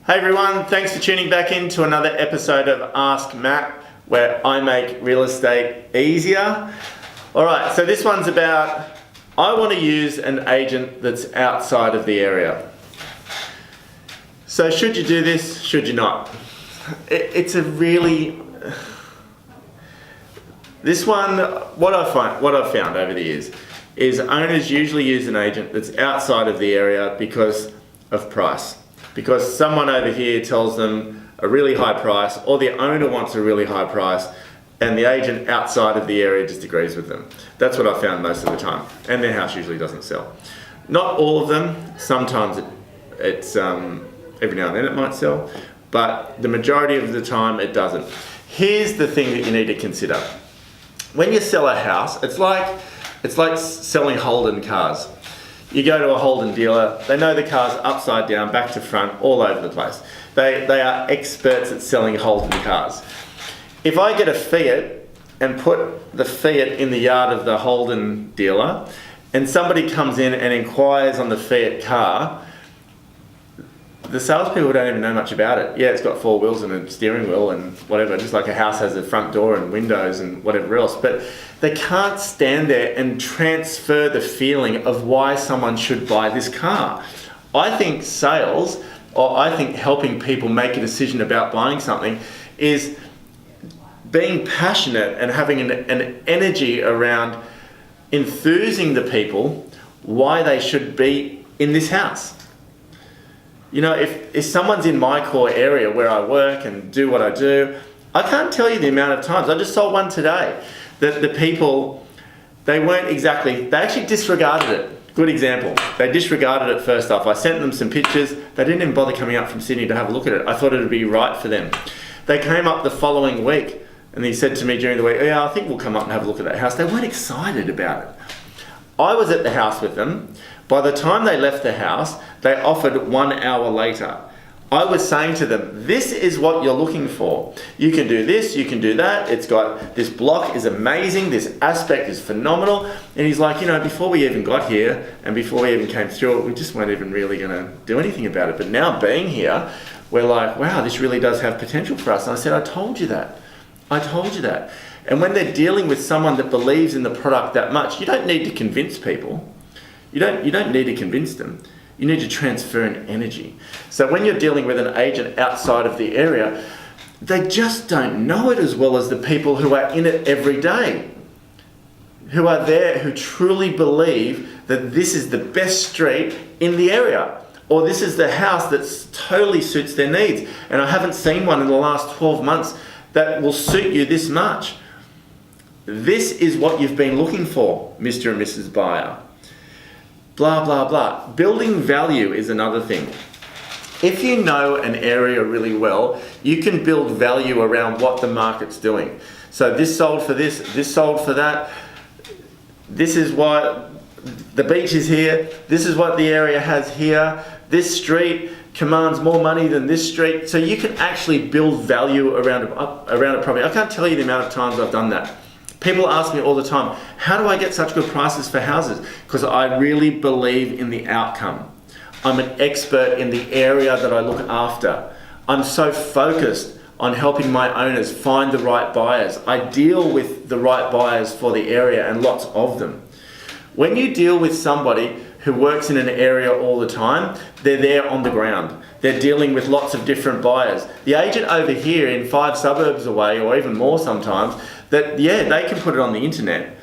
Hey everyone, thanks for tuning back in to another episode of Ask Matt, where I make real estate easier. Alright, so this one's about, I want to use an agent that's outside of the area. So should you do this, should you not? It's a really... This one, what I've found over the years is owners usually use an agent that's outside of the area because of price. Because someone over here tells them a really high price, or the owner wants a really high price, and the agent outside of the area just agrees with them. That's what I found most of the time. And their house usually doesn't sell. Not all of them, sometimes it's every now and then it might sell, but the majority of the time it doesn't. Here's the thing that you need to consider. When you sell a house, it's like selling Holden cars. You go to a Holden dealer, they know the car's upside down, back to front, all over the place. They are experts at selling Holden cars. If I get a Fiat and put the Fiat in the yard of the Holden dealer, and somebody comes in and inquires on the Fiat car, the salespeople don't even know much about it. Yeah, it's got four wheels and a steering wheel and whatever, just like a house has a front door and windows and whatever else. But they can't stand there and transfer the feeling of why someone should buy this car. I think sales, or I think helping people make a decision about buying something, is being passionate and having an energy around enthusing the people why they should be in this house. You know, if someone's in my core area where I work and do what I do, I can't tell you the amount of times. I just saw one today that the people, they actually disregarded it. Good example. They disregarded it first off. I sent them some pictures. They didn't even bother coming up from Sydney to have a look at it. I thought it would be right for them. They came up the following week and he said to me during the week, yeah, I think we'll come up and have a look at that house. They weren't excited about it. I was at the house with them. By the time they left the house, they offered 1 hour later. I was saying to them, this is what you're looking for. You can do this, you can do that. It's got, this block is amazing, this aspect is phenomenal. And he's like, you know, before we even got here and before we even came through it, we just weren't even really gonna do anything about it. But now being here, we're like, wow, this really does have potential for us. And I said, I told you that. I told you that. And when they're dealing with someone that believes in the product that much, you don't need to convince people. You don't need to convince them. You need to transfer an energy. So when you're dealing with an agent outside of the area, they just don't know it as well as the people who are in it every day, who are there, who truly believe that this is the best street in the area, or this is the house that totally suits their needs. And I haven't seen one in the last 12 months that will suit you this much. This is what you've been looking for, Mr. and Mrs. Buyer. Blah, blah, blah. Building value is another thing. If you know an area really well, you can build value around what the market's doing. So this sold for this sold for that. This is what the beach is here. This is what the area has here. This street commands more money than this street. So you can actually build value around a property. I can't tell you the amount of times I've done that. People ask me all the time, how do I get such good prices for houses? Because I really believe in the outcome. I'm an expert in the area that I look after. I'm so focused on helping my owners find the right buyers. I deal with the right buyers for the area and lots of them. When you deal with somebody who works in an area all the time, they're there on the ground. They're dealing with lots of different buyers. The agent over here in 5 suburbs away, or even more sometimes, that yeah, they can put it on the internet,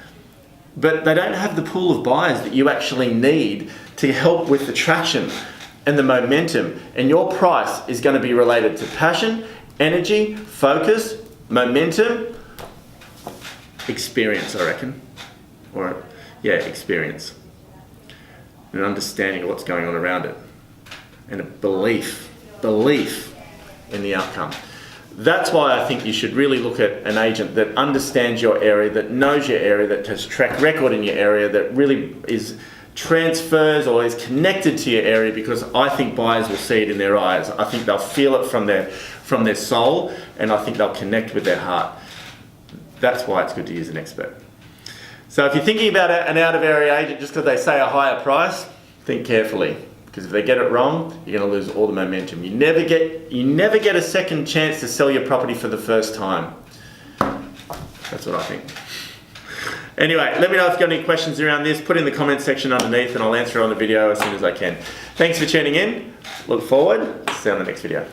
but they don't have the pool of buyers that you actually need to help with the traction and the momentum. And your price is going to be related to passion, energy, focus, momentum, experience, I reckon. Or yeah, experience. An understanding of what's going on around it. And a belief in the outcome. That's why I think you should really look at an agent that understands your area, that knows your area, that has track record in your area, that really transfers or is connected to your area, because I think buyers will see it in their eyes. I think they'll feel it from their soul, and I think they'll connect with their heart. That's why it's good to use an expert. So if you're thinking about an out-of-area agent just because they say a higher price, think carefully. Because if they get it wrong, you're going to lose all the momentum. You never get a second chance to sell your property for the first time. That's what I think. Anyway, let me know if you've got any questions around this. Put it in the comment section underneath and I'll answer it on the video as soon as I can. Thanks for tuning in. Look forward. See you on the next video.